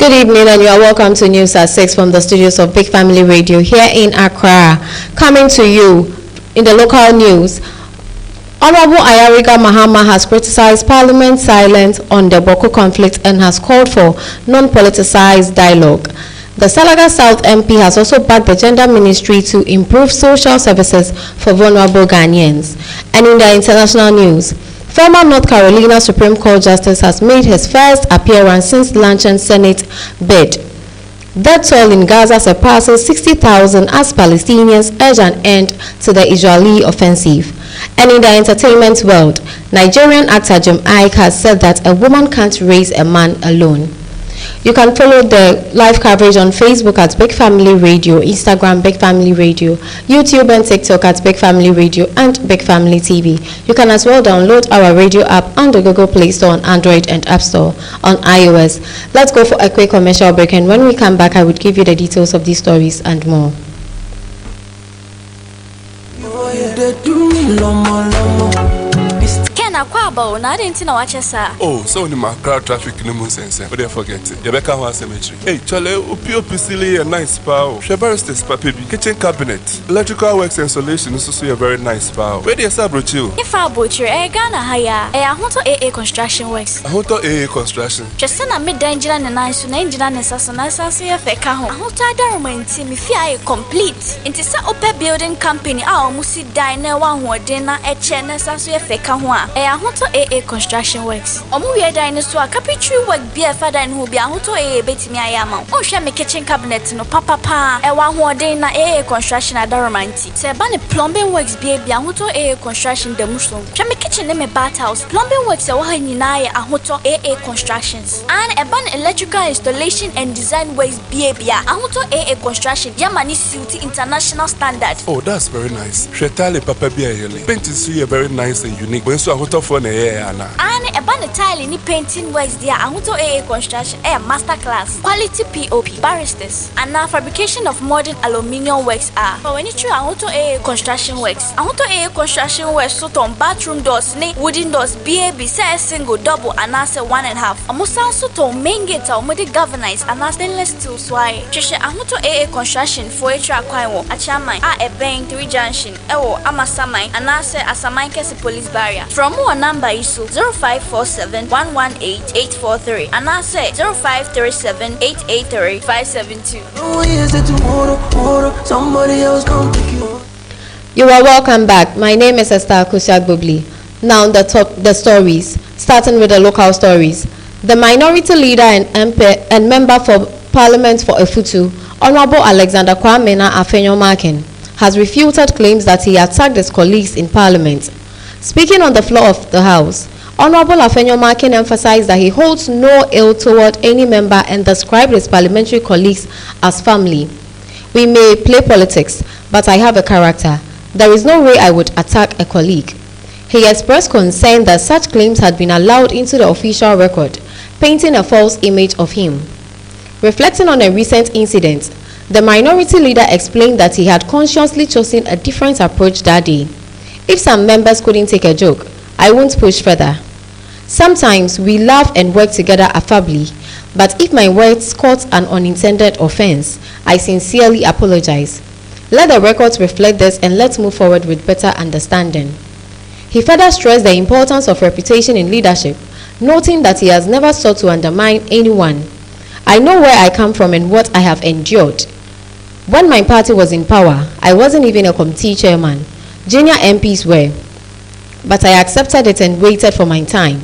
Good evening and you are welcome to News at 6 from the studios of Big Family Radio here in Accra. Coming to you in the local news, Honorable Ayariga Mahama has criticized Parliament's silence on the Boko conflict and has called for non-politicized dialogue. The Salaga South MP has also backed the Gender Ministry to improve social services for vulnerable Ghanaians. And in the international news, former North Carolina Supreme Court Justice has made his first appearance since launching Senate bid. Death toll in Gaza surpasses 60,000 as Palestinians urge an end to the Israeli offensive. And in the entertainment world, Nigerian actor Jim Iyke has said that a woman can't raise a man alone. You can follow the live coverage on Facebook at Big Family Radio, Instagram Big Family Radio, YouTube and TikTok at Big Family Radio and Big Family TV. You can as well download our radio app on the Google Play Store on Android and App Store on iOS. Let's go for a quick commercial break, and when we come back, I would give you the details of these stories and more. Oh, so in my car traffic no more sense. But I forget it. Rebecca was cemetery. Hey, Charlie, Opio silly a nice power. Shabaristas papi, kitchen cabinet, electrical works installation is also a very nice power. Where do you sabro you? If I butcher a Ghana hire, a Hoto AA construction works. A Hoto AA construction. Just send a mid danger and nice to engine and assassination. I say a feka home. Hoto Darman team if I complete. It is a open building company. Our Musi diner one who dinner a chain as a feka home. A Hoto AA construction works. Omuya dinosaur capitru work be a father and who be a Hoto AA betting me I am. Oh, share me kitchen cabinet no papa. A one who dinner AA construction at Daramanti. Say ban plumbing works be a Hoto AA construction the Muslim. Share me kitchen name a bathhouse. Plumbing works a Wahanina a Hoto AA constructions. And a ban electrical installation and design works be a Hoto AA construction. Yamani City international standard. Oh, that's very nice. Shetale papa be a yelling. Painting see a very nice and unique. When so a Hoto for a and a band tile in painting works there. Hoto AA construction a master class. Quality POP barristers. And now fabrication of modern aluminium works are. But when you try Hoto AA construction works, Hoto AA construction works so on bathroom doors, wooden doors, BAB, say a single, double, and answer 1.5. Almost also to main gate or modi governance and stainless steel swire. Trisha Hoto AA construction for a track a chairman, a bank 3 junction, Amasamai, and answer as a Minkes police barrier. From more number issue 0547 118 843 and I say 0537 883 572. You are welcome back. My name is Esther Kusiak-Bubli. Now the stories, starting with the local stories. The minority leader and MP and member for Parliament for Efutu, Honorable Alexander Kwamena Afenyo-Markin, has refuted claims that he attacked his colleagues in Parliament. Speaking on the floor of the House, Honorable Afenyo-Markin emphasized that he holds no ill toward any member and described his parliamentary colleagues as family. We may play politics, but I have a character. There is no way I would attack a colleague. He expressed concern that such claims had been allowed into the official record, painting a false image of him. Reflecting on a recent incident, the minority leader explained that he had consciously chosen a different approach that day. If some members couldn't take a joke, I won't push further. Sometimes we laugh and work together affably, but if my words caught an unintended offense, I sincerely apologize. Let the records reflect this and let's move forward with better understanding. He further stressed the importance of reputation in leadership, noting that he has never sought to undermine anyone. I know where I come from and what I have endured. When my party was in power, I wasn't even a committee chairman. Junior MPs were, but I accepted it and waited for my time.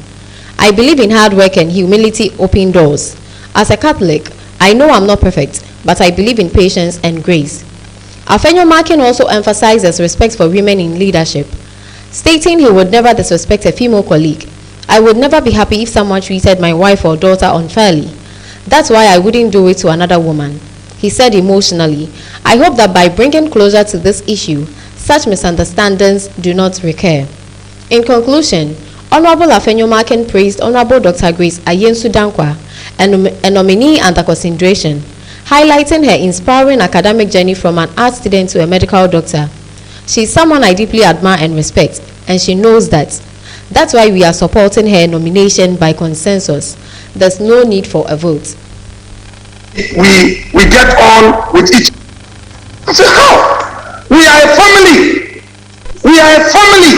I believe in hard work and humility open doors. As a Catholic, I know I'm not perfect, but I believe in patience and grace. Afenyo-Markin also emphasizes respect for women in leadership, stating he would never disrespect a female colleague. I would never be happy if someone treated my wife or daughter unfairly. That's why I wouldn't do it to another woman. He said emotionally, I hope that by bringing closure to this issue, such misunderstandings do not recur. In conclusion, Honorable Afenyo-Markin praised Honorable Dr. Grace Ayensu Dankwa, a nominee under consideration, highlighting her inspiring academic journey from an art student to a medical doctor. She is someone I deeply admire and respect, and she knows that. That's why we are supporting her nomination by consensus. There's no need for a vote. we get on with each. I said, how? We are a family. We are a family.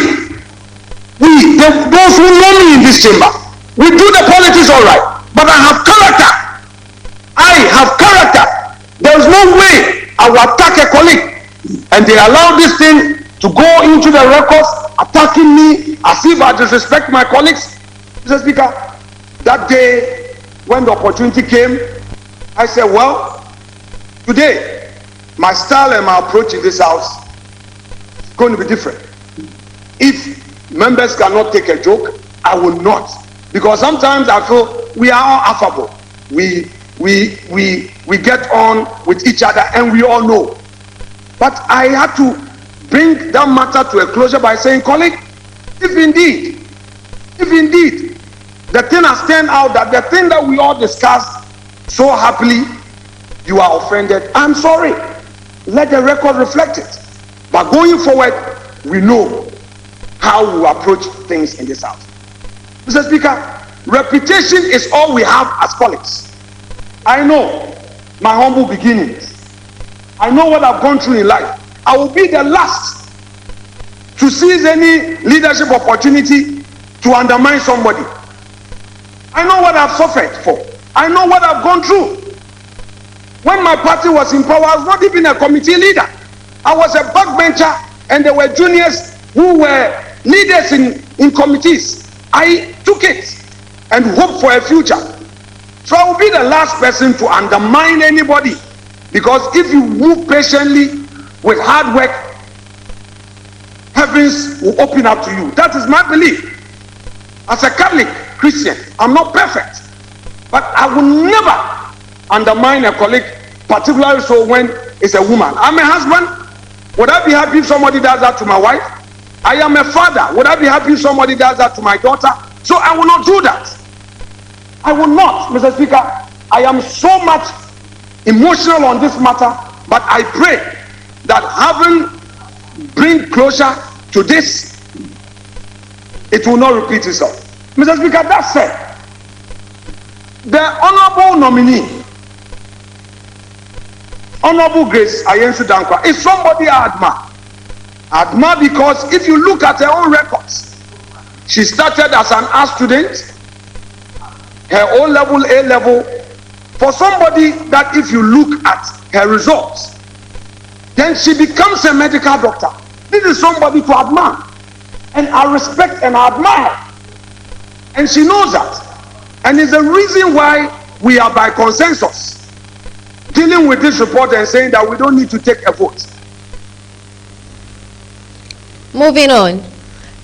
Those who know me in this chamber, we do the politics all right, but I have character. I have character. There is no way I will attack a colleague, and they allow this thing to go into the records, attacking me as if I disrespect my colleagues. Mr. Speaker, that day when the opportunity came, I said, well, today my style and my approach in this house is going to be different. If members cannot take a joke, I will not, because sometimes I feel we are all affable. We get on with each other, and we all know. But I had to bring that matter to a closure by saying, colleague, if indeed the thing has turned out that the thing that we all discussed so happily, you are offended, I'm sorry. Let the record reflect it. But going forward, we know how we approach things in this house. Mr. Speaker, reputation is all we have as colleagues. I know my humble beginnings. I know what I've gone through in life. I will be the last to seize any leadership opportunity to undermine somebody. I know what I've suffered for. I know what I've gone through. When my party was in power, I was not even a committee leader. I was a backbencher, and there were juniors who were leaders in committees. I took it and hoped for a future. So I will be the last person to undermine anybody, because if you move patiently with hard work, heavens will open up to you. That is my belief. As a Catholic Christian, I'm not perfect, but I will never undermine a colleague, particularly so when it's a woman. I'm a husband. Would I be happy if somebody does that to my wife? I am a father. Would I be happy if somebody does that to my daughter? So I will not do that. I will not, Mr. Speaker. I am so much emotional on this matter, but I pray that having bring closure to this, it will not repeat itself. Mr. Speaker, that said, the honorable nominee, Honorable Grace Ayensu Dankwa, is somebody I admire. I admire because if you look at her own records, she started as an art student, her O-level, A-level. For somebody that, if you look at her results, then she becomes a medical doctor. This is somebody to admire, and I respect and I admire her. And she knows that, and it's the reason why we are by consensus dealing with this report and saying that we don't need to take a vote. Moving on,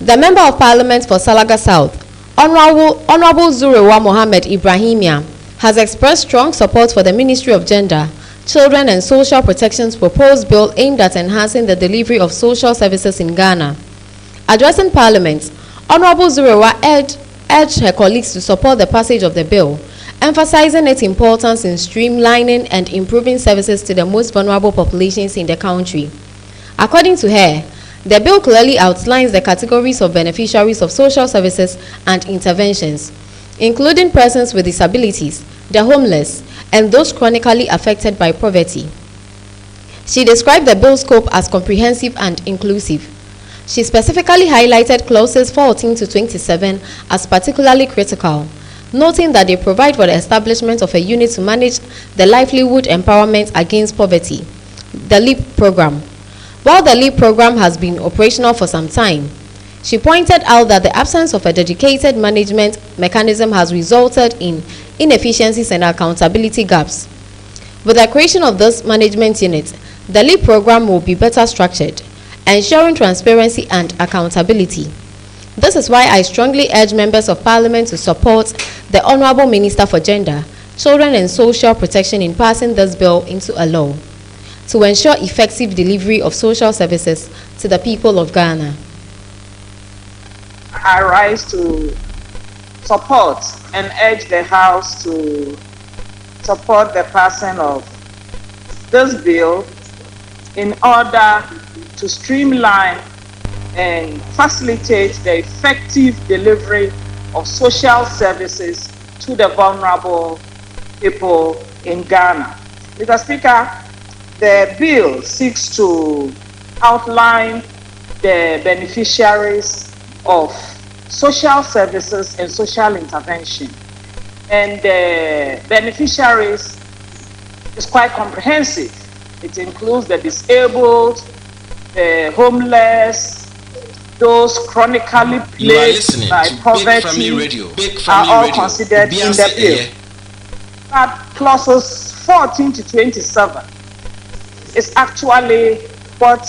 the Member of Parliament for Salaga South, Honorable Zurewa Mohammed Ibrahimia, has expressed strong support for the Ministry of Gender, Children and Social Protection's proposed bill aimed at enhancing the delivery of social services in Ghana. Addressing Parliament, Honorable Zurewa urged her colleagues to support the passage of the bill, emphasizing its importance in streamlining and improving services to the most vulnerable populations in the country. According to her, the bill clearly outlines the categories of beneficiaries of social services and interventions, including persons with disabilities, the homeless, and those chronically affected by poverty. She described the bill's scope as comprehensive and inclusive. She specifically highlighted clauses 14 to 27 as particularly critical, noting that they provide for the establishment of a unit to manage the livelihood empowerment against poverty, the LEAP program. While the LEAP program has been operational for some time, she pointed out that the absence of a dedicated management mechanism has resulted in inefficiencies and accountability gaps. With the creation of this management unit, the LEAP program will be better structured, ensuring transparency and accountability. This is why I strongly urge members of Parliament to support the Honourable Minister for Gender, Children and Social Protection in passing this bill into a law to ensure effective delivery of social services to the people of Ghana. I rise to support and urge the House to support the passing of this bill in order to streamline and facilitate the effective delivery of social services to the vulnerable people in Ghana. Mr. Speaker, the bill seeks to outline the beneficiaries of social services and social intervention. And the beneficiaries is quite comprehensive. It includes the disabled, the homeless, those chronically plagued by poverty are all considered in the bill. But clauses 14 to 27 is actually what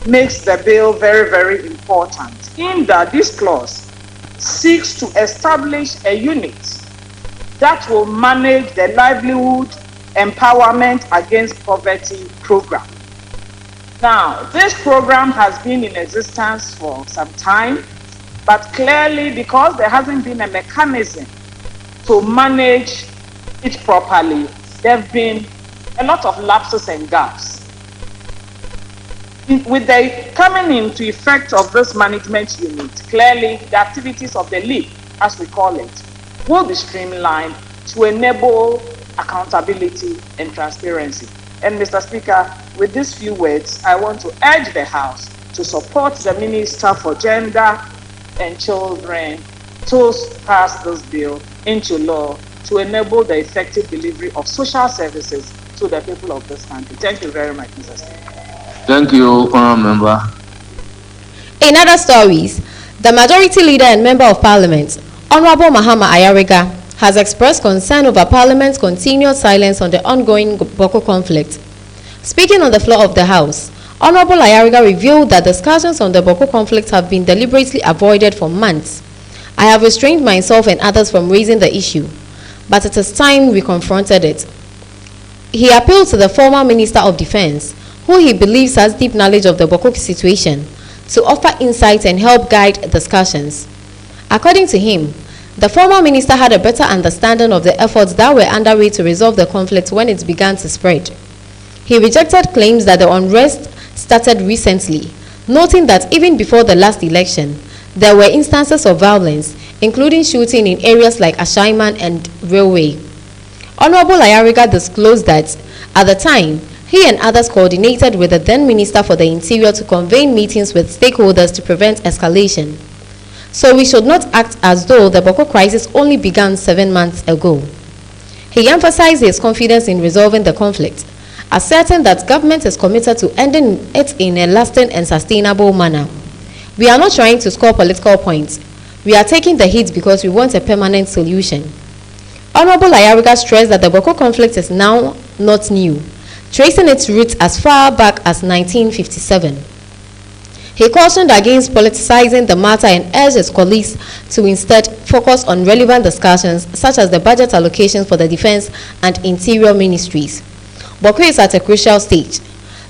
makes the bill very, very important, in that this clause seeks to establish a unit that will manage the livelihood empowerment against poverty program. Now, this program has been in existence for some time, but clearly because there hasn't been a mechanism to manage it properly, there have been a lot of lapses and gaps. With the coming into effect of this management unit, clearly the activities of the league, as we call it, will be streamlined to enable accountability and transparency. And Mr. Speaker, with these few words, I want to urge the House to support the Minister for Gender and Children to pass this bill into law to enable the effective delivery of social services to the people of this country. Thank you very much, Mr. Speaker. Thank you, Honourable Member. In other stories, the Majority Leader and Member of Parliament, Honorable Mahama Ayariga, has expressed concern over Parliament's continued silence on the ongoing Boko conflict. Speaking on the floor of the House, Honorable Ayariga revealed that discussions on the Boko conflict have been deliberately avoided for months. I have restrained myself and others from raising the issue, but it is time we confronted it. He appealed to the former Minister of Defense, who he believes has deep knowledge of the Boko situation, to offer insight and help guide discussions. According to him, the former minister had a better understanding of the efforts that were underway to resolve the conflict when it began to spread. He rejected claims that the unrest started recently, noting that even before the last election, there were instances of violence, including shooting in areas like Ashaiman and Railway. Honorable Ayariga disclosed that, at the time, he and others coordinated with the then Minister for the Interior to convene meetings with stakeholders to prevent escalation. So we should not act as though the Boko crisis only began 7 months ago. He emphasized his confidence in resolving the conflict, asserting that government is committed to ending it in a lasting and sustainable manner. We are not trying to score political points. We are taking the hit because we want a permanent solution. Honorable Ayariga stressed that the Boko conflict is now not new, tracing its roots as far back as 1957. He cautioned against politicizing the matter and urged his colleagues to instead focus on relevant discussions such as the budget allocations for the defense and interior ministries. Boko is at a crucial stage.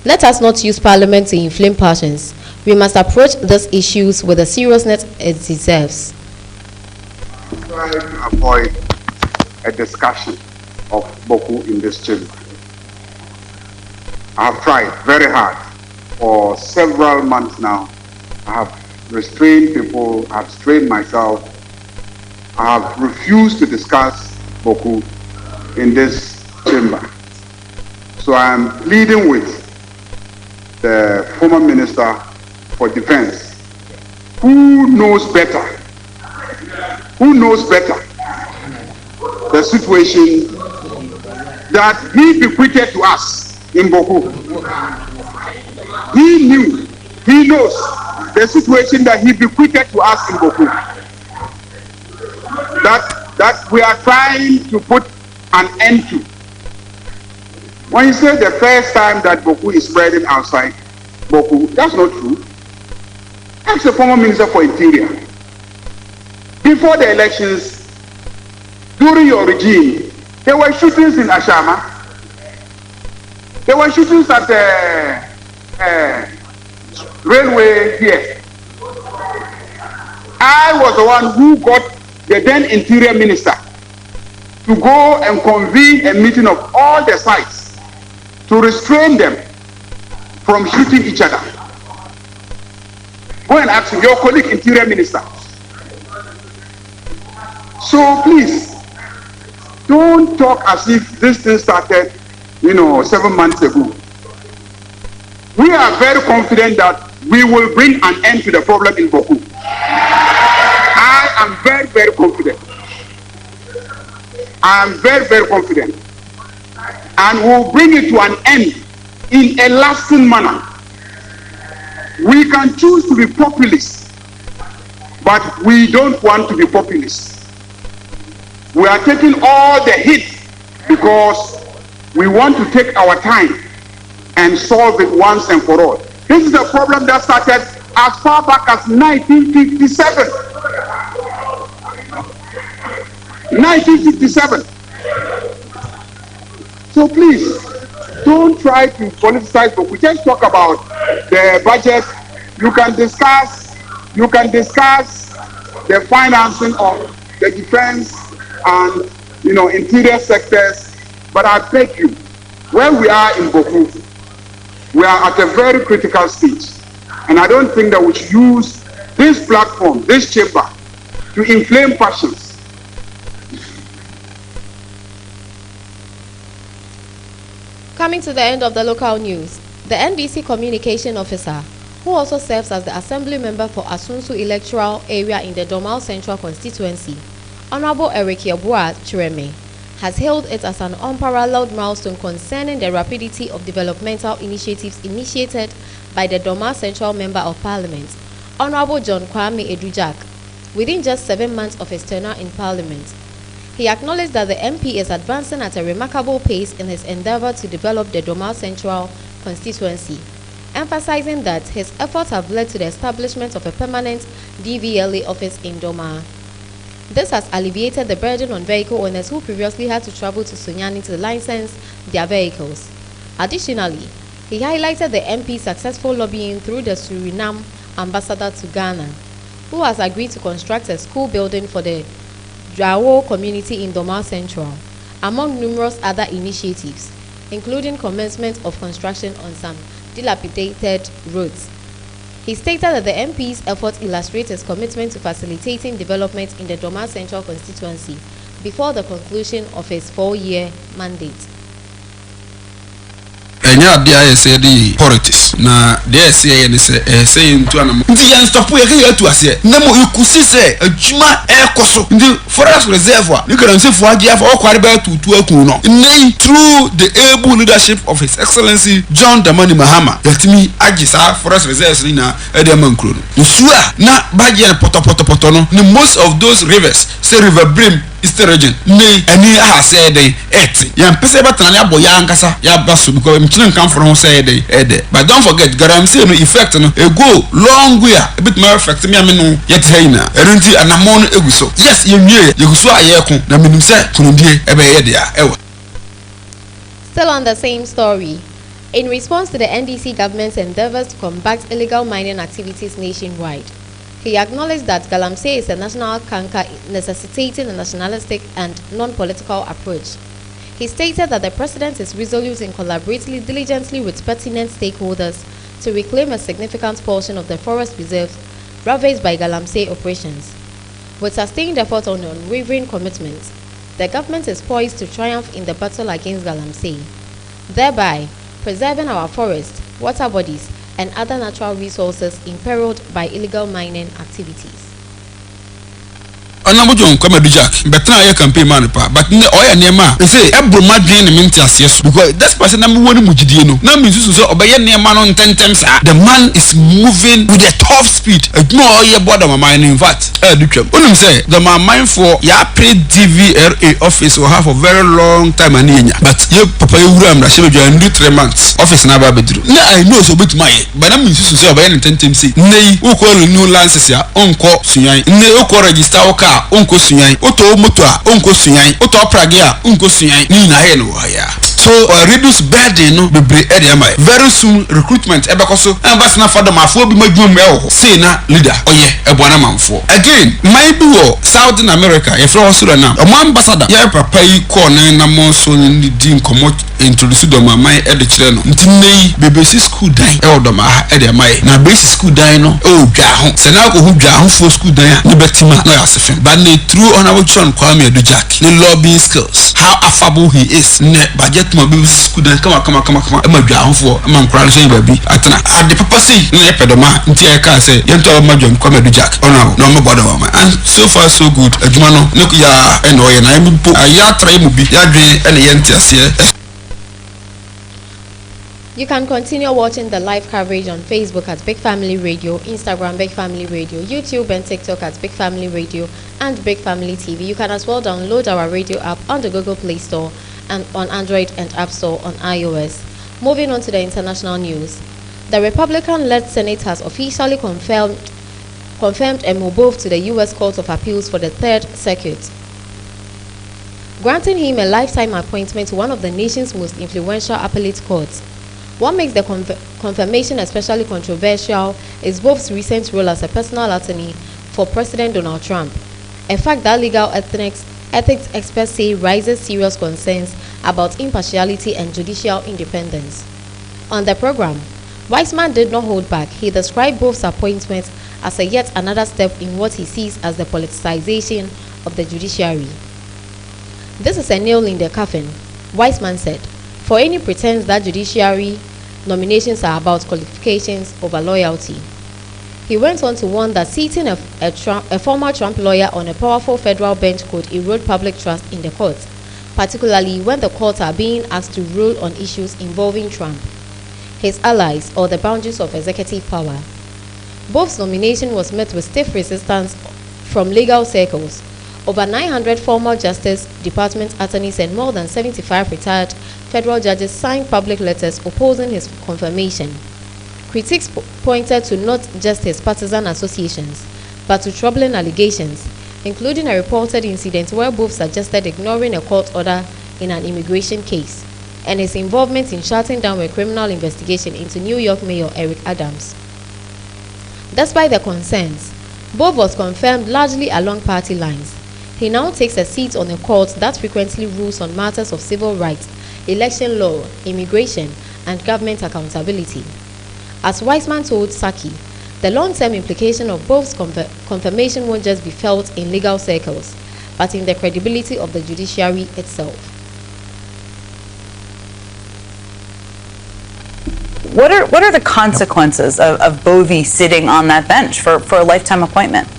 Let us not use Parliament to inflame passions. We must approach these issues with the seriousness it deserves. Try to avoid a discussion of Boko in this chamber. I have tried very hard. For several months now, I have restrained people, I have strained myself. I have refused to discuss Boko in this chamber. So I am pleading with the former Minister for Defense, who knows better the situation that he bequeathed to us in Boko. He knows the situation that he bequeathed to us in Boko. That we are trying to put an end to. When you say the first time that Boko is spreading outside Boko, that's not true. Ask the former Minister for Interior. Before the elections, during your regime, there were shootings in Ashama. There were shootings at railway here. I was the one who got the then Interior Minister to go and convene a meeting of all the sites to restrain them from shooting each other. Go and ask your colleague Interior Minister. So please, don't talk as if this thing started, 7 months ago. We are very confident that we will bring an end to the problem in Boku. I am very, very confident. I am very, very confident. And we'll bring it to an end in a lasting manner. We can choose to be populist, but we don't want to be populist. We are taking all the hits because we want to take our time and solve it once and for all. This is a problem that started as far back as 1957. 1957. So please, don't try to politicize, but we just talk about the budget. You can discuss the financing of the defense and interior sectors. But I beg you, where we are in Boku, we are at a very critical stage. And I don't think that we should use this platform, this chamber, to inflame passions. Coming to the end of the local news, the NDC communication officer, who also serves as the assembly member for Asunsu electoral area in the Domal Central constituency, Honorable Eric Yabua Chireme, has hailed it as an unparalleled milestone concerning the rapidity of developmental initiatives initiated by the Domal Central Member of Parliament, Honorable John Kwame Edujak, within just 7 months of his tenure in Parliament. He acknowledged that the MP is advancing at a remarkable pace in his endeavor to develop the Domal Central constituency, emphasizing that his efforts have led to the establishment of a permanent DVLA office in Domal. This has alleviated the burden on vehicle owners who previously had to travel to Sunyani to license their vehicles. Additionally, he highlighted the MP's successful lobbying through the Suriname ambassador to Ghana, who has agreed to construct a school building for the Drawo community in Domal Central, among numerous other initiatives, including commencement of construction on some dilapidated roads. He stated that the MP's efforts illustrate his commitment to facilitating development in the Domal Central constituency before the conclusion of his 4-year mandate. Enya dia yese di politics na dia yese ye say into anam ndi yan stop ye ka yatu ase na mo ikusi se adwuma ekoso ndi forest reservoir ni kan se fo agi afa okware ba tutu akun no nei through the able leadership of his excellency John Dramani Mahama yatimi agi sa forest reserves ni na ede mankro no nsuwa na bagie na poto no ni most of those rivers say river brim Eastern region ne ani ha say dey et yan pese batana abo ya ankasa ya baso because mchine kan from say dey but don't forget garamse no effect no e go long way a bit more effect me ameno yet hayina erinti anamon eguso yes ye nwie yeguso ayekun na minim say kunundie ebe ye dia ewa. Still on the same story, in response to the NDC government's endeavors to combat illegal mining activities nationwide, he acknowledged that Galamsey is a national canker necessitating a nationalistic and non-political approach. He stated that the president is resolute in collaborating diligently with pertinent stakeholders to reclaim a significant portion of the forest reserves ravaged by Galamsey operations. With sustained effort on unwavering commitment, the government is poised to triumph in the battle against Galamsey, thereby preserving our forests, water bodies, and other natural resources imperiled by illegal mining activities. Onamujon come do jack betra ye campaign man pa but ne oya nema e say ebro madwen ne minti aseso because this person na me woni mugidie no na me susu so obeye nema no ntentem sa the man is moving with a top speed aduma oye border my in fact do twam onum say the man for ya pre DVLA office will have a very long time aninya but ye papa ye wura amra shebe dwan do 3 months office na ba bedru na I know so betima ye but na me susu so obeye ntentem say nei wo ko renew license ya onko sunyan nei wo ko register wo car onko sunyan oto moto a onko sunyan oto prage a onko sunyan ni na he no ya so reduce burden no bebre area mai very soon recruitment ebekoso ambassador na fadom afo bi madwum e say na leader oye ebona manfo again my bi wo Southern America e fro Suriname o ambassador ya papa yi ko na monso ni din komo introduce doma mai e de kire no ntinei BBC school dan e odoma ha e de mai na basic school dan no o dwa ho se na ko hu dwa ho for school dan a ne betima no ya sefen but ne through honorable John Kwame Jack ne lobbying skills how affable he is ne budget ma BBC school dan kama e ma dwa ho for e ma nkra so baby atena ade papa sei ne pedoma nti e ka say yento ma John Kwame Jack honorable no me bodo ma and so far so good adwuma no ne ko ya e no ye na mi po ya try mu bi ya dwen e ne ye ntiase. You can continue watching the live coverage on Facebook at Big Family Radio, Instagram Big Family Radio, YouTube and TikTok at Big Family Radio and Big Family TV. You can as well download our radio app on the Google Play Store and on Android and App Store on iOS. Moving on to the international news. The Republican-led Senate has officially confirmed a move to the U.S. Court of Appeals for the Third Circuit, granting him a lifetime appointment to one of the nation's most influential appellate courts. What makes the confirmation especially controversial is Bob's recent role as a personal attorney for President Donald Trump, a fact that legal ethics experts say raises serious concerns about impartiality and judicial independence. On the program, Weissman did not hold back. He described Bob's appointment as a yet another step in what he sees as the politicization of the judiciary. This is a nail in the coffin, Weissman said, for any pretense that judiciary nominations are about qualifications over loyalty. He went on to warn that seating a former Trump lawyer on a powerful federal bench could erode public trust in the court, particularly when the courts are being asked to rule on issues involving Trump, his allies, or the boundaries of executive power. Bob's nomination was met with stiff resistance from legal circles. Over 900 former Justice Department attorneys and more than 75 retired federal judges signed public letters opposing his confirmation. Critics pointed to not just his partisan associations, but to troubling allegations, including a reported incident where Bob suggested ignoring a court order in an immigration case, and his involvement in shutting down a criminal investigation into New York Mayor Eric Adams. Despite the concerns, Bob was confirmed largely along party lines. He now takes a seat on a court that frequently rules on matters of civil rights, election law, immigration, and government accountability. As Weissman told Saki, the long-term implication of Bob's confirmation won't just be felt in legal circles, but in the credibility of the judiciary itself. What are the consequences of Bovee sitting on that bench for a lifetime appointment?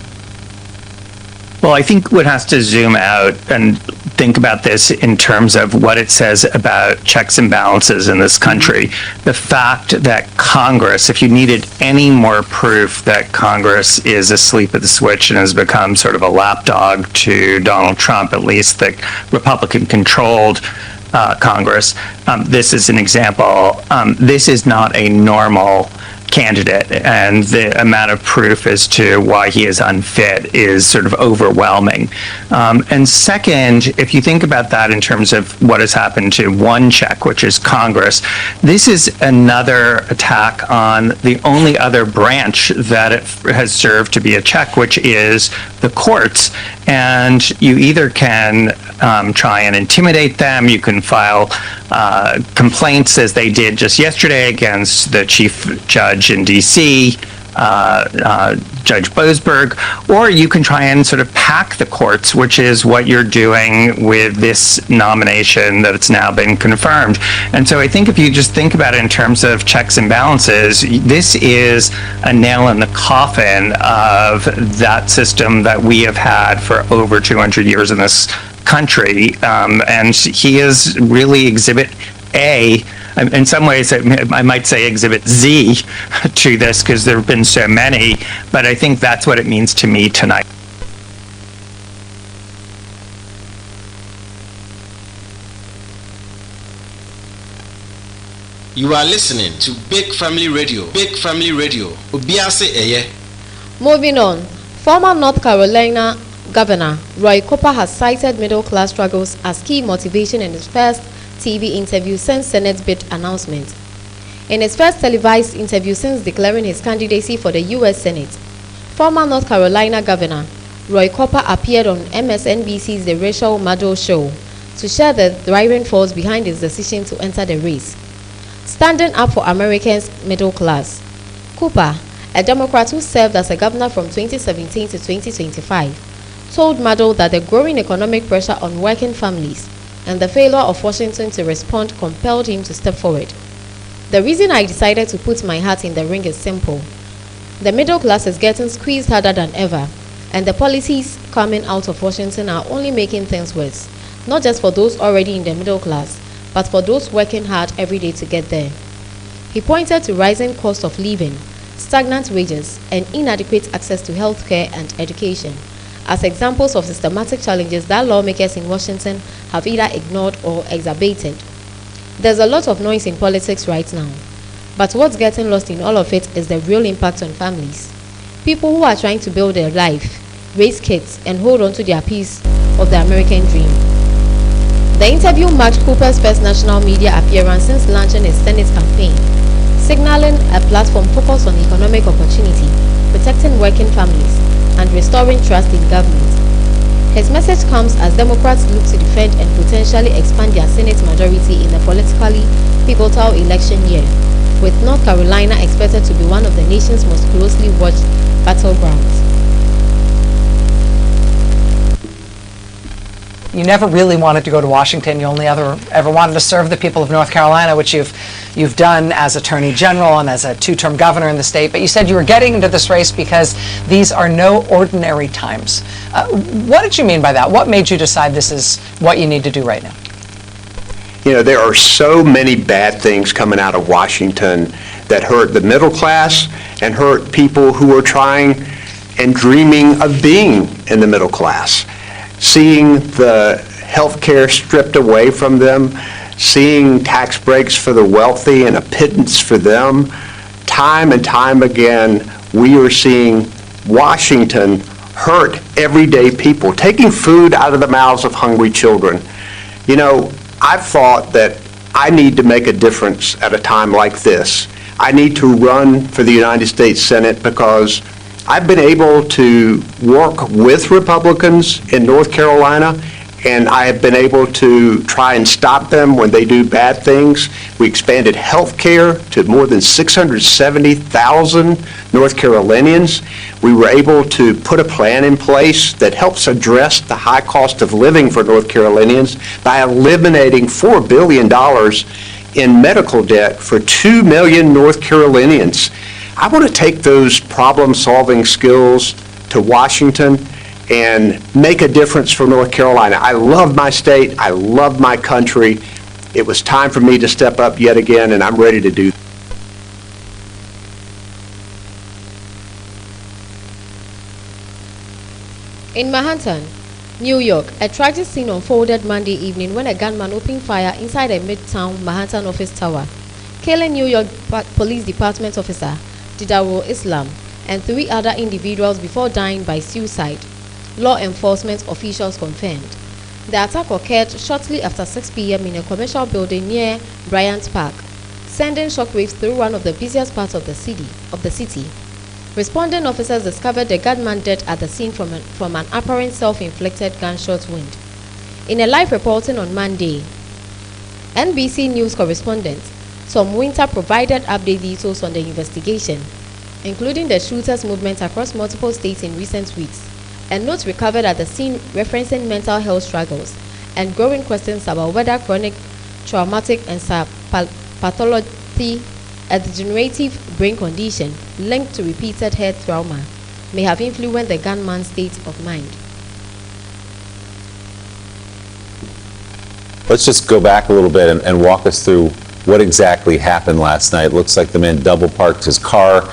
Well, I think one has to zoom out and think about this in terms of what it says about checks and balances in this country. The fact that Congress, if you needed any more proof that Congress is asleep at the switch and has become sort of a lapdog to Donald Trump, at least the Republican-controlled Congress, this is an example. This is not a normal candidate, and the amount of proof as to why he is unfit is sort of overwhelming. And second, if you think about that in terms of what has happened to one check, which is Congress, this is another attack on the only other branch that it has served to be a check, which is the courts. And you either can try and intimidate them, you can file complaints, as they did just yesterday against the chief judge in D.C., Judge Boasberg, or you can try and sort of pack the courts, which is what you're doing with this nomination that it's now been confirmed. And so I think if you just think about it in terms of checks and balances, this is a nail in the coffin of that system that we have had for over 200 years in this country. And he is really exhibit A. In some ways, I might say exhibit Z to this, because there have been so many, but I think that's what it means to me tonight. You are listening to Big Family Radio. Big Family Radio. Obiase Eye. Moving on, former North Carolina Governor Roy Cooper has cited middle-class struggles as key motivation in his first TV interview since Senate bid announcement. In his first televised interview since declaring his candidacy for the U.S. Senate, former North Carolina Governor Roy Cooper appeared on MSNBC's The Rachel Maddow Show to share the driving force behind his decision to enter the race. Standing up for Americans' middle class, Cooper, a Democrat who served as a governor from 2017 to 2025, told Maddow that the growing economic pressure on working families and the failure of Washington to respond compelled him to step forward. The reason I decided to put my hat in the ring is simple. The middle class is getting squeezed harder than ever, and the policies coming out of Washington are only making things worse, not just for those already in the middle class, but for those working hard every day to get there. He pointed to rising cost of living, stagnant wages, and inadequate access to health care and education as examples of systematic challenges that lawmakers in Washington have either ignored or exacerbated. There's a lot of noise in politics right now, but what's getting lost in all of it is the real impact on families. People who are trying to build their life, raise kids, and hold on to their piece of the American dream. The interview marked Cooper's first national media appearance since launching his Senate campaign, signaling a platform focused on economic opportunity, protecting working families, and restoring trust in government. His message comes as Democrats look to defend and potentially expand their Senate majority in a politically pivotal election year, with North Carolina expected to be one of the nation's most closely watched battlegrounds. You never really wanted to go to Washington. You only ever wanted to serve the people of North Carolina, which you've done as Attorney General and as a two-term governor in the state. But you said you were getting into this race because these are no ordinary times. What did you mean by that? What made you decide this is what you need to do right now? You know, there are so many bad things coming out of Washington that hurt the middle class and hurt people who are trying and dreaming of being in the middle class. Seeing the health care stripped away from them, seeing tax breaks for the wealthy and a pittance for them, time and time again, we are seeing Washington hurt everyday people, taking food out of the mouths of hungry children. You know, I've thought that I need to make a difference at a time like this. I need to run for the United States Senate because I've been able to work with Republicans in North Carolina, and I have been able to try and stop them when they do bad things. We expanded health care to more than 670,000 North Carolinians. We were able to put a plan in place that helps address the high cost of living for North Carolinians by eliminating $4 billion in medical debt for 2 million North Carolinians. I want to take those problem-solving skills to Washington and make a difference for North Carolina. I love my state. I love my country. It was time for me to step up yet again, and I'm ready to do that. In Manhattan, New York, a tragic scene unfolded Monday evening when a gunman opened fire inside a Midtown Manhattan office tower, killing New York Police Department officer Didarul Islam and 3 other individuals before dying by suicide, law enforcement officials confirmed. The attack occurred shortly after 6 p.m. in a commercial building near Bryant Park, sending shockwaves through one of the busiest parts of the city. Responding officers discovered the gunman dead at the scene from an apparent self-inflicted gunshot wound. In a live reporting on Monday, NBC News correspondent Tom Winter provided update details on the investigation, including the shooter's movement across multiple states in recent weeks, and notes recovered at the scene referencing mental health struggles and growing questions about whether chronic traumatic encephalopathy, a degenerative brain condition linked to repeated head trauma, may have influenced the gunman's state of mind. Let's just go back a little bit and walk us through what exactly happened last night. It looks like the man double parked his car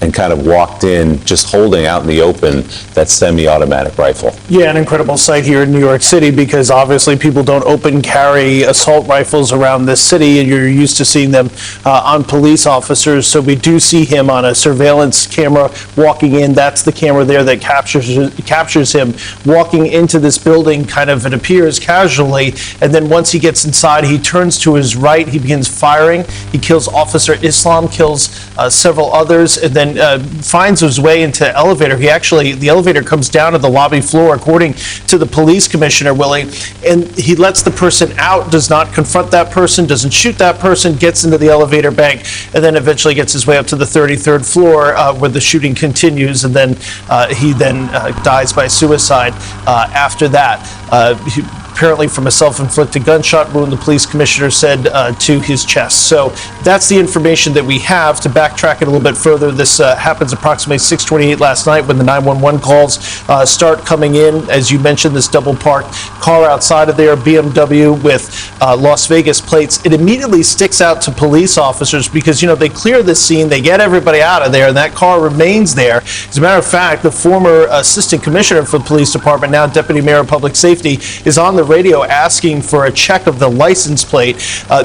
and kind of walked in, just holding out in the open that semi-automatic rifle. Yeah, an incredible sight here in New York City, because obviously people don't open carry assault rifles around this city, and you're used to seeing them on police officers. So we do see him on a surveillance camera walking in. That's the camera there that captures him walking into this building, kind of, it appears casually, and then once he gets inside, he turns to his right, he begins firing. He kills Officer Islam, kills several others, and then then finds his way into the elevator. The elevator comes down to the lobby floor, according to the police commissioner, Willie, and he lets the person out, does not confront that person, doesn't shoot that person, gets into the elevator bank, and then eventually gets his way up to the 33rd floor where the shooting continues, and then he dies by suicide after that. Apparently from a self-inflicted gunshot wound, the police commissioner said, to his chest. So that's the information that we have. To backtrack it a little bit further, this happens approximately 6:28 last night when the 911 calls start coming in. As you mentioned, this double-parked car outside of there, BMW with Las Vegas plates. It immediately sticks out to police officers because, they clear the scene, they get everybody out of there, and that car remains there. As a matter of fact, the former assistant commissioner for the police department, now deputy mayor of public safety, is on the radio asking for a check of the license plate.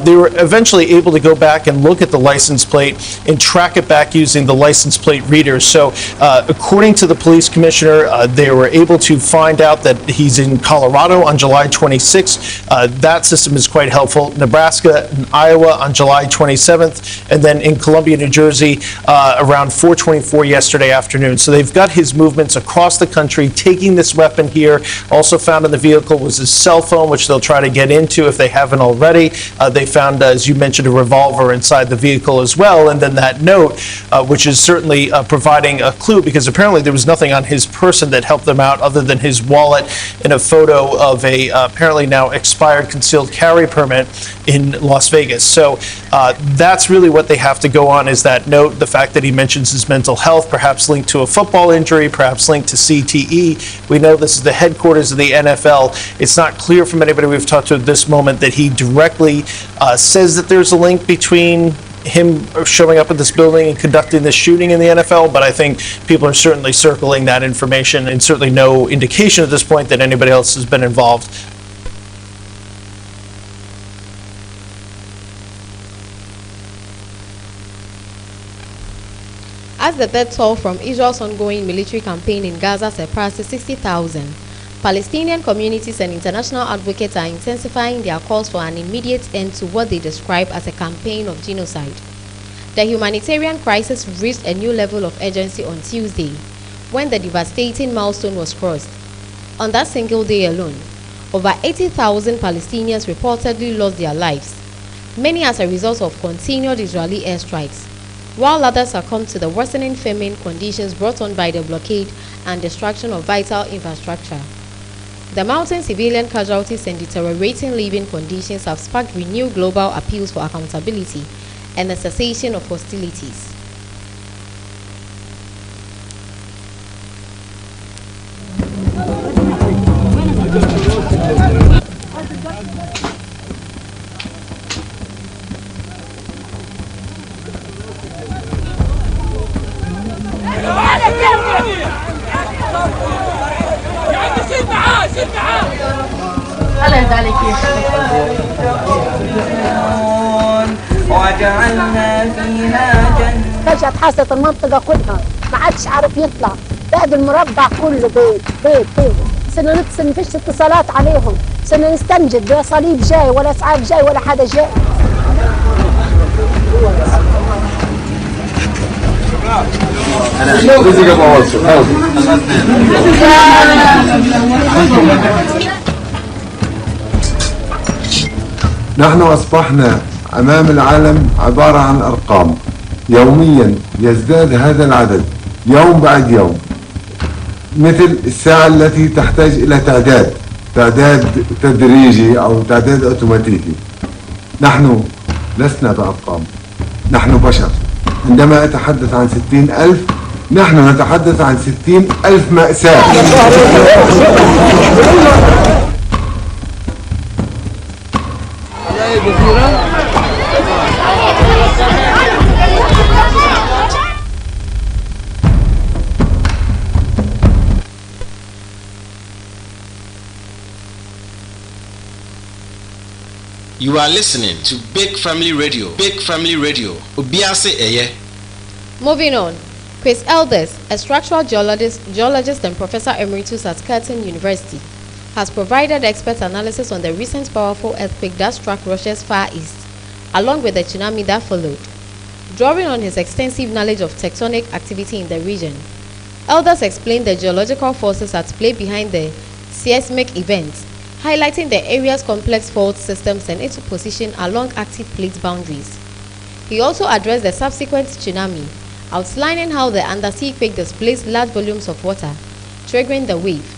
They were eventually able to go back and look at the license plate and track it back using the license plate readers. So according to the police commissioner, they were able to find out that he's in Colorado on July 26th. That system is quite helpful. Nebraska and Iowa on July 27th, and then in Columbia, New Jersey around 4:24 yesterday afternoon. So they've got his movements across the country, taking this weapon here. Also found in the vehicle was his cell phone, which they'll try to get into if they haven't already. They found, as you mentioned, a revolver inside the vehicle as well, and then that note, which is certainly providing a clue, because apparently there was nothing on his person that helped them out other than his wallet and a photo of a apparently now expired concealed carry permit in Las Vegas. So that's really what they have to go on, is that note, the fact that he mentions his mental health, perhaps linked to a football injury, perhaps linked to CTE. We know this is the headquarters of the NFL. It's not clear from anybody we've talked to at this moment that he directly says that there's a link between him showing up at this building and conducting this shooting in the NFL, but I think people are certainly circling that information, and certainly no indication at this point that anybody else has been involved. As the death toll from Israel's ongoing military campaign in Gaza surpasses 60,000, Palestinian communities and international advocates are intensifying their calls for an immediate end to what they describe as a campaign of genocide. The humanitarian crisis reached a new level of urgency on Tuesday, when the devastating milestone was crossed. On that single day alone, over 80,000 Palestinians reportedly lost their lives, many as a result of continued Israeli airstrikes, while others succumbed to the worsening famine conditions brought on by the blockade and destruction of vital infrastructure. The mounting civilian casualties and deteriorating living conditions have sparked renewed global appeals for accountability and the cessation of hostilities. فجأة حاصلة المنطقة كلها ما عادش عارف يطلع، بعد المربع كله بيت صرنا نتصل، مفيش اتصالات عليهم، صرنا نستنجد لا صليب جاي ولا اسعاف جاي ولا حدا جاي. نحن أصبحنا أمام العالم عبارة عن أرقام، يوميا يزداد هذا العدد يوم بعد يوم، مثل الساعة التي تحتاج إلى تعداد تدريجي أو تعداد أوتوماتيكي. نحن لسنا بأرقام، نحن بشر. عندما أتحدث عن 60,000 نحن نتحدث عن 60,000 مأساة. You are listening to Big Family Radio. Big Family Radio. Obiase Eye. Moving on, Chris Elders, a structural geologist and professor emeritus at Curtin University, has provided expert analysis on the recent powerful earthquake that struck Russia's Far East, along with the tsunami that followed. Drawing on his extensive knowledge of tectonic activity in the region, elders explained the geological forces at play behind the seismic events, highlighting the area's complex fault systems and its position along active plate boundaries. He also addressed the subsequent tsunami, outlining how the undersea quake displaced large volumes of water, triggering the wave.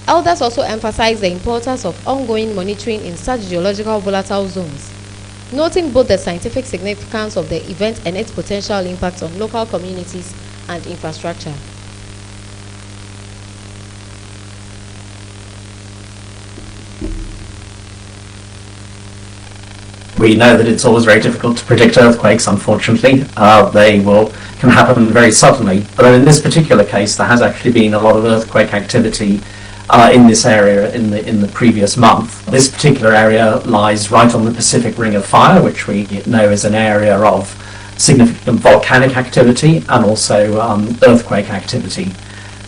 Elders also emphasized the importance of ongoing monitoring in such geological volatile zones, noting both the scientific significance of the event and its potential impact on local communities and infrastructure. We know that it's always very difficult to predict earthquakes, unfortunately. They can happen very suddenly. But in this particular case, there has actually been a lot of earthquake activity in this area in the previous month. This particular area lies right on the Pacific Ring of Fire, which we know is an area of significant volcanic activity and also earthquake activity.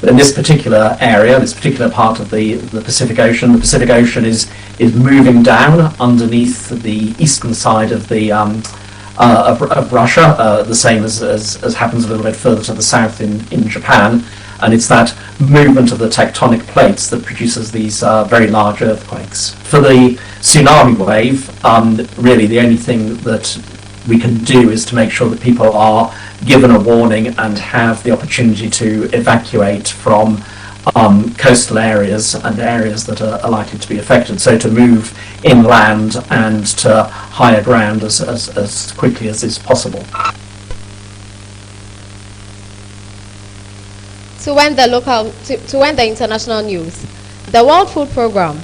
But in this particular area, this particular part of the Pacific Ocean is moving down underneath the eastern side of the of Russia, the same as happens a little bit further to the south in Japan, and it's that movement of the tectonic plates that produces these very large earthquakes. For the tsunami wave, really the only thing that we can do is to make sure that people are given a warning and have the opportunity to evacuate from coastal areas and areas that are likely to be affected. So to move inland and to higher ground as quickly as is possible. To end the international news, the World Food Programme,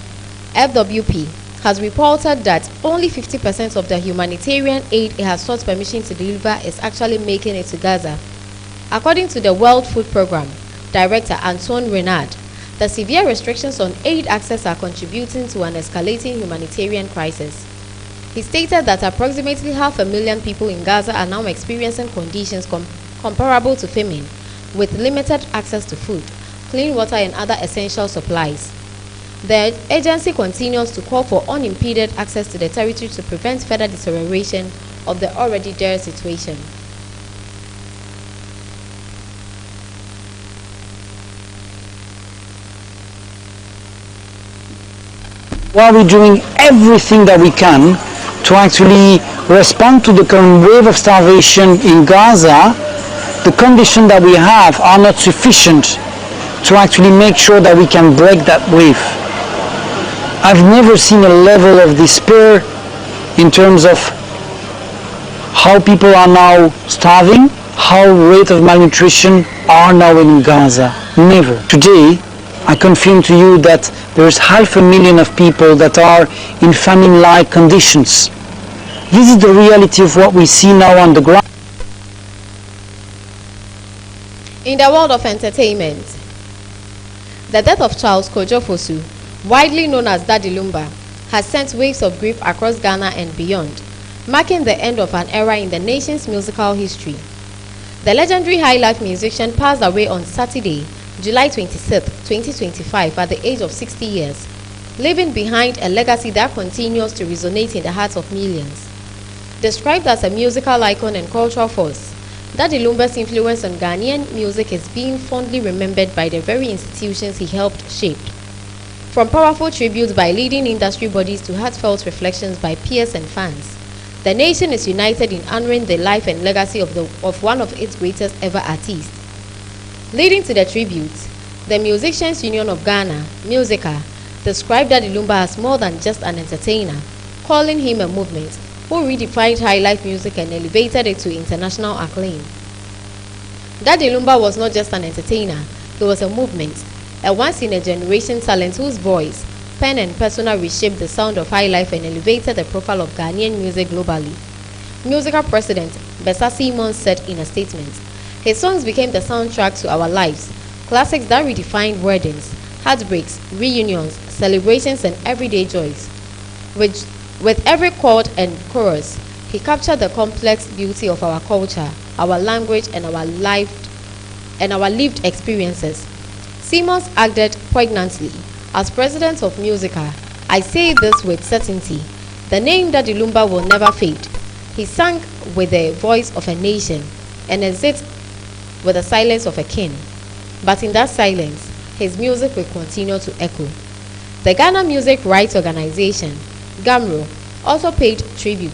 FWP, has reported that only 50% of the humanitarian aid it has sought permission to deliver is actually making it to Gaza. According to the World Food Programme Director Antoine Renard, the severe restrictions on aid access are contributing to an escalating humanitarian crisis. He stated that approximately 500,000 people in Gaza are now experiencing conditions comparable to famine, with limited access to food, clean water and other essential supplies. The agency continues to call for unimpeded access to the territory to prevent further deterioration of the already dire situation. While we're doing everything that we can to actually respond to the current wave of starvation in Gaza, the conditions that we have are not sufficient to actually make sure that we can break that wave. I've never seen a level of despair in terms of how people are now starving, how rate of malnutrition are now in Gaza. Never. Today, I confirm to you that there's 500,000 of people that are in famine-like conditions. This is the reality of what we see now on the ground. In the world of entertainment, the death of Charles Kojo Fosu, widely known as Daddy Lumba, has sent waves of grief across Ghana and beyond, marking the end of an era in the nation's musical history. The legendary high-life musician passed away on Saturday, July 26, 2025, at the age of 60 years, leaving behind a legacy that continues to resonate in the hearts of millions. Described as a musical icon and cultural force, Daddy Lumba's influence on Ghanaian music is being fondly remembered by the very institutions he helped shape. From powerful tributes by leading industry bodies to heartfelt reflections by peers and fans, the nation is united in honoring the life and legacy of one of its greatest ever artists. Leading to the tributes, the Musicians Union of Ghana, Musica, described Daddy Lumba as more than just an entertainer, calling him a movement who redefined high-life music and elevated it to international acclaim. Daddy Lumba was not just an entertainer, he was a movement, a once-in-a-generation talent whose voice, pen and persona reshaped the sound of high life and elevated the profile of Ghanaian music globally. Musical president Besa Simon said in a statement, "His songs became the soundtrack to our lives, classics that redefined weddings, heartbreaks, reunions, celebrations and everyday joys. With every chord and chorus, he captured the complex beauty of our culture, our language and our lived experiences." Simons added poignantly, "As president of Musica, I say this with certainty. The name Daddy Lumba will never fade. He sang with the voice of a nation and exits with the silence of a king. But in that silence, his music will continue to echo. The Ghana Music Rights Organization, GAMRO, also paid tribute,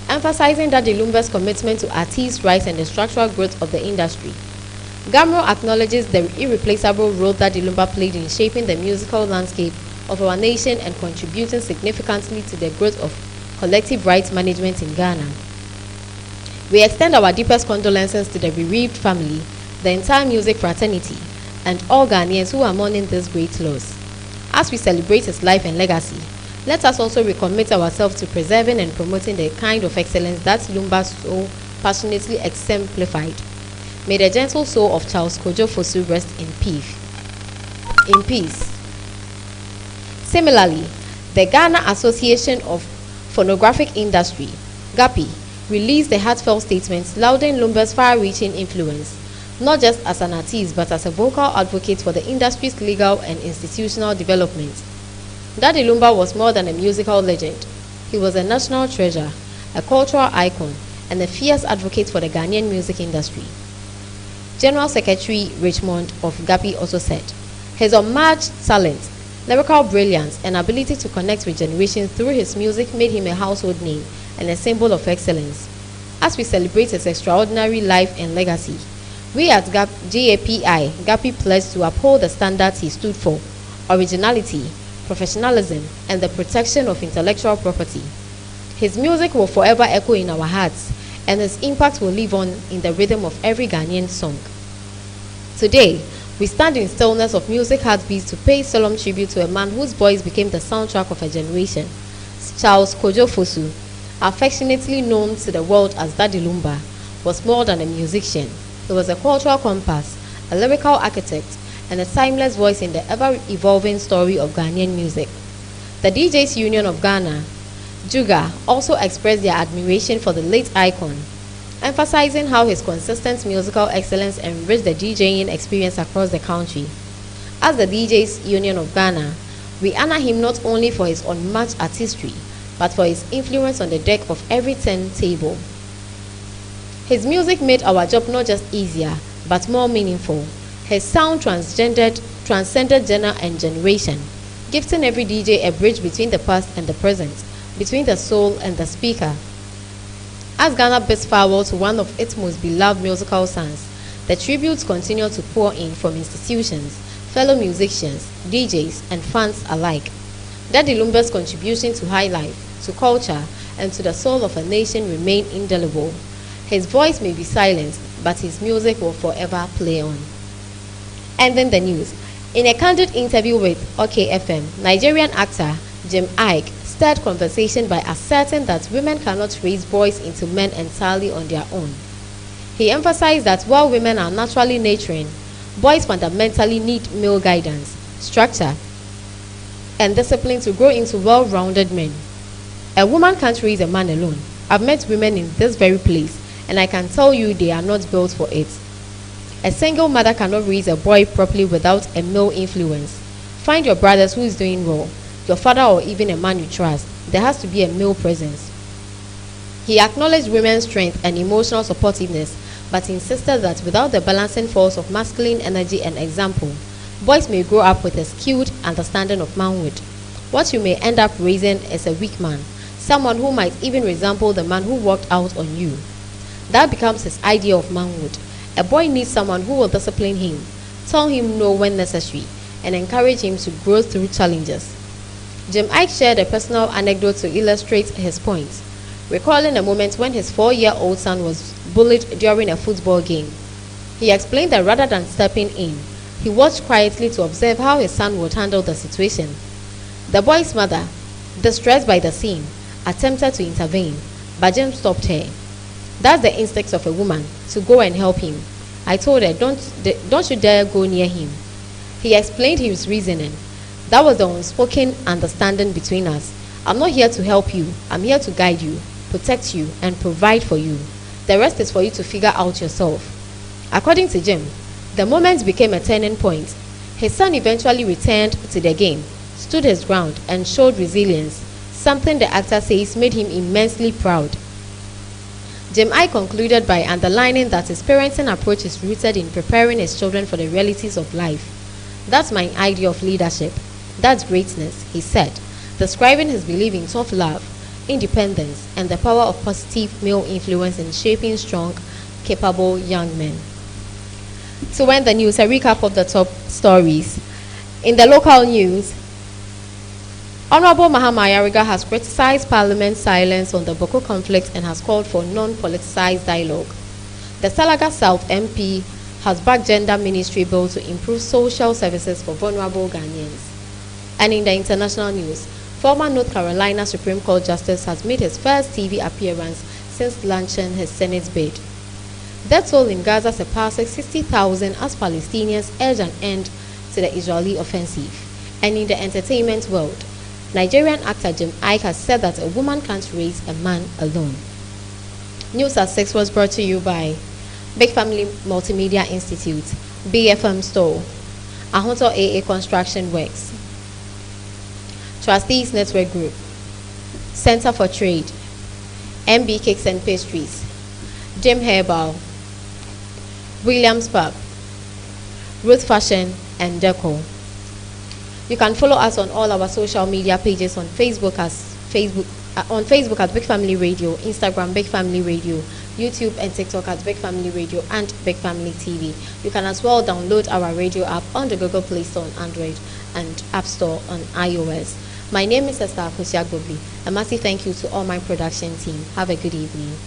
emphasizing Daddy Lumba's commitment to artists' rights and the structural growth of the industry. GAMRO acknowledges the irreplaceable role Daddy Lumba played in shaping the musical landscape of our nation and contributing significantly to the growth of collective rights management in Ghana. We extend our deepest condolences to the bereaved family, the entire music fraternity, and all Ghanaians who are mourning this great loss. As we celebrate his life and legacy, let us also recommit ourselves to preserving and promoting the kind of excellence that Lumba so passionately exemplified. May the gentle soul of Charles Kojo Fosu rest in peace. Similarly, the Ghana Association of Phonographic Industry, GAPI, released a heartfelt statement lauding Lumba's far-reaching influence, not just as an artist but as a vocal advocate for the industry's legal and institutional development. Daddy Lumba was more than a musical legend. He was a national treasure, a cultural icon, and a fierce advocate for the Ghanaian music industry. General Secretary Richmond of GAPI also said, his unmatched talent, lyrical brilliance, and ability to connect with generations through his music made him a household name and a symbol of excellence. As we celebrate his extraordinary life and legacy, we at GAPI pledge to uphold the standards he stood for: originality, professionalism, and the protection of intellectual property. His music will forever echo in our hearts, and his impact will live on in the rhythm of every Ghanaian song. Today, we stand in stillness of music heartbeats to pay solemn tribute to a man whose voice became the soundtrack of a generation. Charles Kojo Fosu, affectionately known to the world as Daddy Lumba, was more than a musician. He was a cultural compass, a lyrical architect, and a timeless voice in the ever-evolving story of Ghanaian music. The DJs Union of Ghana, Juga, also expressed their admiration for the late icon, emphasizing how his consistent musical excellence enriched the DJing experience across the country. As the DJs Union of Ghana, we honor him not only for his unmatched artistry, but for his influence on the deck of every turntable. His music made our job not just easier, but more meaningful. His sound transcended gender and generation, gifting every DJ a bridge between the past and the present, between the soul and the speaker. As Ghana bids farewell to one of its most beloved musical sons, the tributes continue to pour in from institutions, fellow musicians, DJs, and fans alike. Daddy Lumba's contribution to high life, to culture, and to the soul of a nation remain indelible. His voice may be silenced, but his music will forever play on. Ending the news. In a candid interview with OKFM, Nigerian actor Jim Ike stirred conversation by asserting that women cannot raise boys into men entirely on their own. He emphasized that while women are naturally nurturing, boys fundamentally need male guidance, structure, and discipline to grow into well-rounded men. A woman can't raise a man alone. I've met women in this very place, and I can tell you they are not built for it. A single mother cannot raise a boy properly without a male influence. Find your brothers who is doing well, your father or even a man you trust. There has to be a male presence. He acknowledged women's strength and emotional supportiveness, but insisted that without the balancing force of masculine energy and example, boys may grow up with a skewed understanding of manhood. What you may end up raising is a weak man, someone who might even resemble the man who walked out on you. That becomes his idea of manhood. A boy needs someone who will discipline him, tell him no when necessary, and encourage him to grow through challenges. Jim Ike shared a personal anecdote to illustrate his point, recalling a moment when his 4-year-old son was bullied during a football game. He explained that rather than stepping in, he watched quietly to observe how his son would handle the situation. The boy's mother, distressed by the scene, attempted to intervene, but Jim stopped her. That's the instinct of a woman, to go and help him. I told her, don't you dare go near him. He explained his reasoning. That was the unspoken understanding between us. I'm not here to help you. I'm here to guide you, protect you, and provide for you. The rest is for you to figure out yourself. According to Jim, the moment became a turning point. His son eventually returned to the game, stood his ground, and showed resilience, something the actor says made him immensely proud. Jim I concluded by underlining that his parenting approach is rooted in preparing his children for the realities of life. That's my idea of leadership. That's greatness, he said, describing his belief in tough love, independence, and the power of positive male influence in shaping strong, capable young men. To end the news, a recap of the top stories. In the local news, Honorable Mahama Ayariga has criticized Parliament's silence on the Boko conflict and has called for non-politicized dialogue. The Salaga South MP has backed gender ministry bill to improve social services for vulnerable Ghanaians. And in the international news, former North Carolina Supreme Court Justice has made his first TV appearance since launching his Senate bid. Death toll in Gaza surpasses 60,000 as Palestinians urge an end to the Israeli offensive. And in the entertainment world, Nigerian actor Jim Iyke has said that a woman can't raise a man alone. News at 6 was brought to you by Big Family Multimedia Institute, BFM Store, Ahonto AA Construction Works, Trustees Network Group, Center for Trade, MB Cakes and Pastries, Jim Herbal, Williams Pub, Ruth Fashion and Deco. You can follow us on all our social media pages on Facebook at Big Family Radio, Instagram Big Family Radio, YouTube and TikTok at Big Family Radio and Big Family TV. You can as well download our radio app on the Google Play Store on Android and App Store on iOS. My name is Esther Akusiagbobli. A massive thank you to all my production team. Have a good evening.